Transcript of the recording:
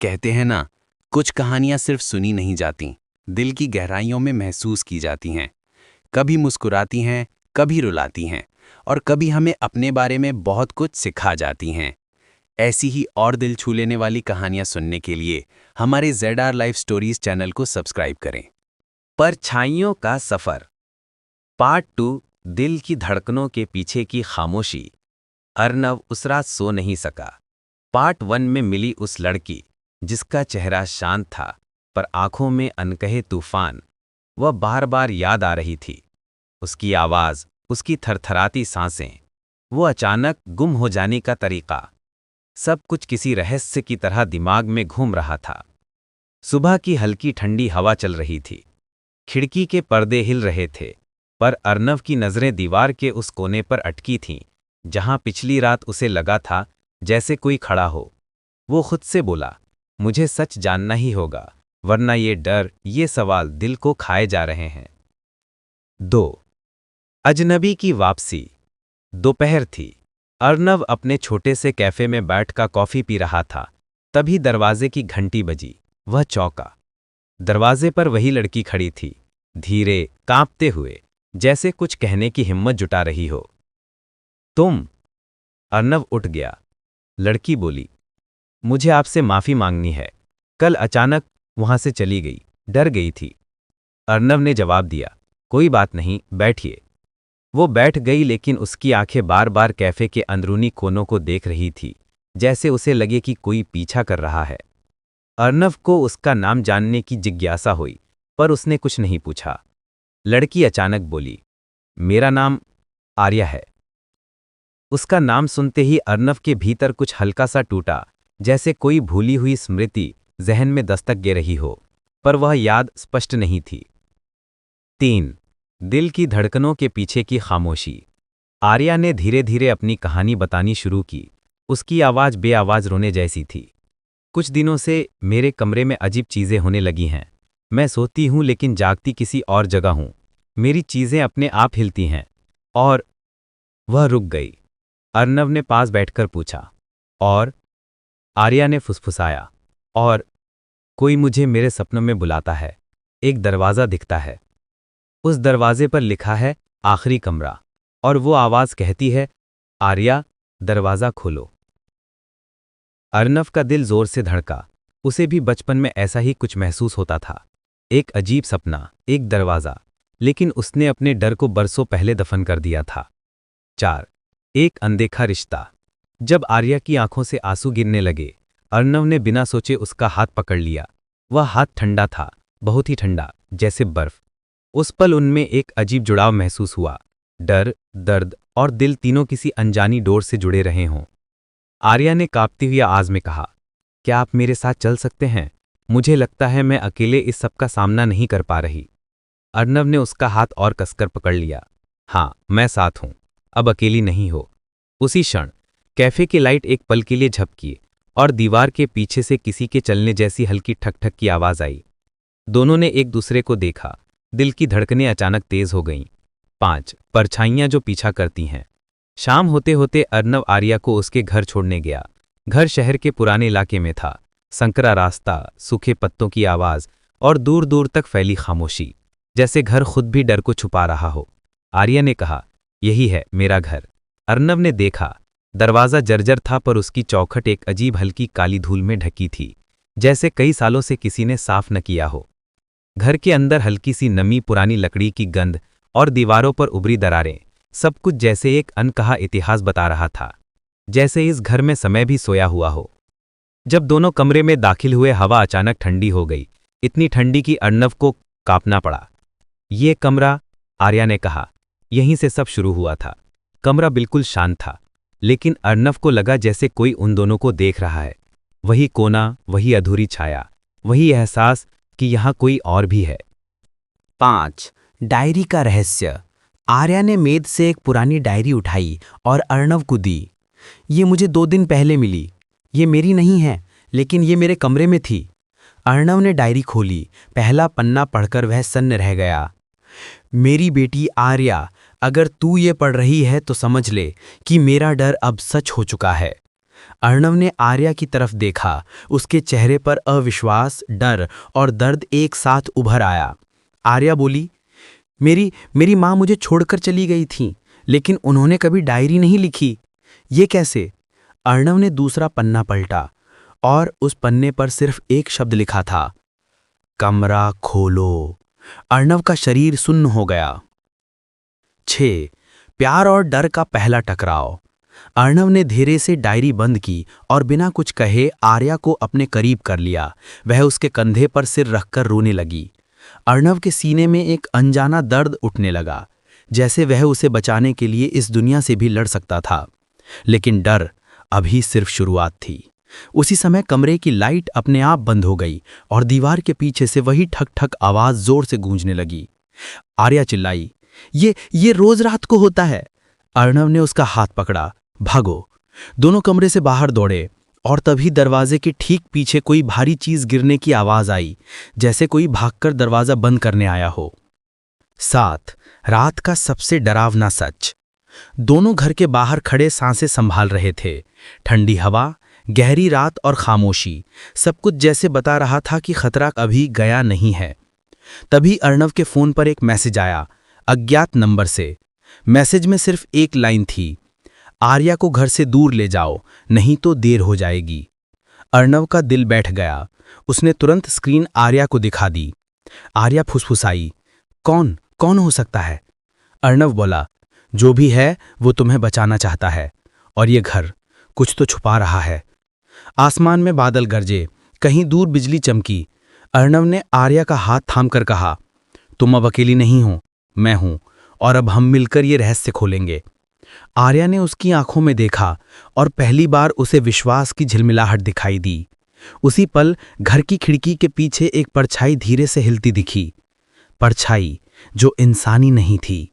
कहते हैं ना, कुछ कहानियां सिर्फ सुनी नहीं जाती, दिल की गहराइयों में महसूस की जाती हैं। कभी मुस्कुराती हैं, कभी रुलाती हैं, और कभी हमें अपने बारे में बहुत कुछ सिखा जाती हैं। ऐसी ही और दिल छू लेने वाली कहानियां सुनने के लिए हमारे ZR लाइफ स्टोरीज चैनल को सब्सक्राइब करें। परछाइयों का सफर पार्ट 2। दिल की धड़कनों के पीछे की खामोशी। अर्नव उस रात सो नहीं सका। पार्ट 1 में मिली उस लड़की जिसका चेहरा शांत था पर आंखों में अनकहे तूफान। वह बार बार याद आ रही थी। उसकी आवाज, उसकी थरथराती सांसें, वो अचानक गुम हो जाने का तरीका, सब कुछ किसी रहस्य की तरह दिमाग में घूम रहा था। सुबह की हल्की ठंडी हवा चल रही थी। खिड़की के पर्दे हिल रहे थे, पर अर्नव की नजरें दीवार के उस कोने पर अटकी थीं जहां पिछली रात उसे लगा था जैसे कोई खड़ा हो। वो खुद से बोला, मुझे सच जानना ही होगा, वरना ये डर, ये सवाल दिल को खाए जा रहे हैं। 2। अजनबी की वापसी। दोपहर थी। अर्नव अपने छोटे से कैफे में बैठकर कॉफी पी रहा था। तभी दरवाजे की घंटी बजी। वह चौंका। दरवाजे पर वही लड़की खड़ी थी, धीरे, कांपते हुए, जैसे कुछ कहने की हिम्मत जुटा रही हो। तुम? अर्नव उठ गया। लड़की बोली, मुझे आपसे माफी मांगनी है। कल अचानक वहां से चली गई, डर गई थी। अर्नव ने जवाब दिया, कोई बात नहीं, बैठिए। वो बैठ गई, लेकिन उसकी आंखें बार बार कैफे के अंदरूनी कोनों को देख रही थी, जैसे उसे लगे कि कोई पीछा कर रहा है। अर्नव को उसका नाम जानने की जिज्ञासा हुई, पर उसने कुछ नहीं पूछा। लड़की अचानक बोली, मेरा नाम आर्या है। उसका नाम सुनते ही अर्नव के भीतर कुछ हल्का सा टूटा, जैसे कोई भूली हुई स्मृति जहन में दस्तक दे रही हो, पर वह याद स्पष्ट नहीं थी। 3। दिल की धड़कनों के पीछे की खामोशी। आर्या ने धीरे धीरे अपनी कहानी बतानी शुरू की। उसकी आवाज बेआवाज रोने जैसी थी। कुछ दिनों से मेरे कमरे में अजीब चीजें होने लगी हैं। मैं सोती हूं लेकिन जागती किसी और जगह हूं। मेरी चीजें अपने आप हिलती हैं। और वह रुक गई। अर्नव ने पास बैठकर पूछा, और? आर्या ने फुसफुसाया, और कोई मुझे मेरे सपनों में बुलाता है। एक दरवाज़ा दिखता है। उस दरवाजे पर लिखा है आखिरी कमरा, और वो आवाज़ कहती है, आर्या, दरवाज़ा खोलो। अर्नव का दिल जोर से धड़का। उसे भी बचपन में ऐसा ही कुछ महसूस होता था। एक अजीब सपना, एक दरवाज़ा, लेकिन उसने अपने डर को बरसों पहले दफन कर दिया था। 4। एक अनदेखा रिश्ता। जब आर्या की आंखों से आंसू गिरने लगे, अर्नव ने बिना सोचे उसका हाथ पकड़ लिया। वह हाथ ठंडा था, बहुत ही ठंडा, जैसे बर्फ। उस पल उनमें एक अजीब जुड़ाव महसूस हुआ। डर, दर्द और दिल तीनों किसी अनजानी डोर से जुड़े रहे हों। आर्या ने कांपती हुई आवाज में कहा, क्या आप मेरे साथ चल सकते हैं? मुझे लगता है मैं अकेले इस सब का सामना नहीं कर पा रही। अर्नव ने उसका हाथ और कसकर पकड़ लिया। हाँ, मैं साथ हूं, अब अकेली नहीं हो। उसी क्षण कैफे की लाइट एक पल के लिए झपकी, और दीवार के पीछे से किसी के चलने जैसी हल्की ठक ठक की आवाज आई। दोनों ने एक दूसरे को देखा। दिल की धड़कनें अचानक तेज हो गईं। 5। परछाइयां जो पीछा करती हैं। शाम होते होते अर्नव आर्या को उसके घर छोड़ने गया। घर शहर के पुराने इलाके में था। संकरा रास्ता, सूखे पत्तों की आवाज और दूर दूर तक फैली खामोशी, जैसे घर खुद भी डर को छुपा रहा हो। आर्या ने कहा, यही है मेरा घर। अर्नव ने देखा। दरवाज़ा जर्जर था, पर उसकी चौखट एक अजीब हल्की काली धूल में ढकी थी, जैसे कई सालों से किसी ने साफ न किया हो। घर के अंदर हल्की सी नमी, पुरानी लकड़ी की गंध और दीवारों पर उभरी दरारें, सब कुछ जैसे एक अनकहा इतिहास बता रहा था, जैसे इस घर में समय भी सोया हुआ हो। जब दोनों कमरे में दाखिल हुए, हवा अचानक ठंडी हो गई, इतनी ठंडी कि अर्नव को कांपना पड़ा। ये कमरा, आर्या ने कहा, यहीं से सब शुरू हुआ था। कमरा बिल्कुल शांत था, लेकिन अर्नव को लगा जैसे कोई उन दोनों को देख रहा है। वही कोना, वही अधूरी छाया, वही एहसास कि यहां कोई और भी है। 5। डायरी का रहस्य। आर्या ने मेज से एक पुरानी डायरी उठाई और अर्नव को दी। ये मुझे 2 दिन पहले मिली। ये मेरी नहीं है, लेकिन ये मेरे कमरे में थी। अर्नव ने डायरी खोली। पहला पन्ना पढ़कर वह सन्न रह गया। मेरी बेटी आर्या, अगर तू ये पढ़ रही है तो समझ ले कि मेरा डर अब सच हो चुका है। अर्णव ने आर्या की तरफ देखा। उसके चेहरे पर अविश्वास, डर और दर्द एक साथ उभर आया। आर्या बोली, मेरी माँ मुझे छोड़कर चली गई थी, लेकिन उन्होंने कभी डायरी नहीं लिखी। ये कैसे? अर्णव ने दूसरा पन्ना पलटा और उस पन्ने पर सिर्फ एक शब्द लिखा था, कमरा खोलो। अर्णव का शरीर सुन्न हो गया। 6. प्यार और डर का पहला टकराव। अर्णव ने धीरे से डायरी बंद की और बिना कुछ कहे आर्या को अपने करीब कर लिया। वह उसके कंधे पर सिर रखकर रोने लगी। अर्णव के सीने में एक अनजाना दर्द उठने लगा, जैसे वह उसे बचाने के लिए इस दुनिया से भी लड़ सकता था। लेकिन डर अभी सिर्फ शुरुआत थी। उसी समय कमरे की लाइट अपने आप बंद हो गई और दीवार के पीछे से वही ठक ठक आवाज जोर से गूंजने लगी। आर्या चिल्लाई, ये रोज रात को होता है। अर्णव ने उसका हाथ पकड़ा। भागो। दोनों कमरे से बाहर दौड़े और तभी दरवाजे के ठीक पीछे कोई भारी चीज गिरने की आवाज आई, जैसे कोई भागकर दरवाजा बंद करने आया हो। 7. रात का सबसे डरावना सच। दोनों घर के बाहर खड़े सांसें संभाल रहे थे। ठंडी हवा, गहरी रात और खामोशी, सब कुछ जैसे बता रहा था कि खतरा अभी गया नहीं है। तभी अर्णव के फोन पर एक मैसेज आया, अज्ञात नंबर से। मैसेज में सिर्फ एक लाइन थी, आर्या को घर से दूर ले जाओ, नहीं तो देर हो जाएगी। अर्णव का दिल बैठ गया। उसने तुरंत स्क्रीन आर्या को दिखा दी। आर्या फुसफुसाई, कौन हो सकता है? अर्णव बोला, जो भी है वो तुम्हें बचाना चाहता है, और ये घर कुछ तो छुपा रहा है। आसमान में बादल गरजे, कहीं दूर बिजली चमकी। अर्णव ने आर्या का हाथ थामकर कहा, तुम अब अकेली नहीं हो, मैं हूं, और अब हम मिलकर ये रहस्य खोलेंगे। आर्या ने उसकी आंखों में देखा और पहली बार उसे विश्वास की झिलमिलाहट दिखाई दी। उसी पल घर की खिड़की के पीछे एक परछाई धीरे से हिलती दिखी। परछाई जो इंसानी नहीं थी,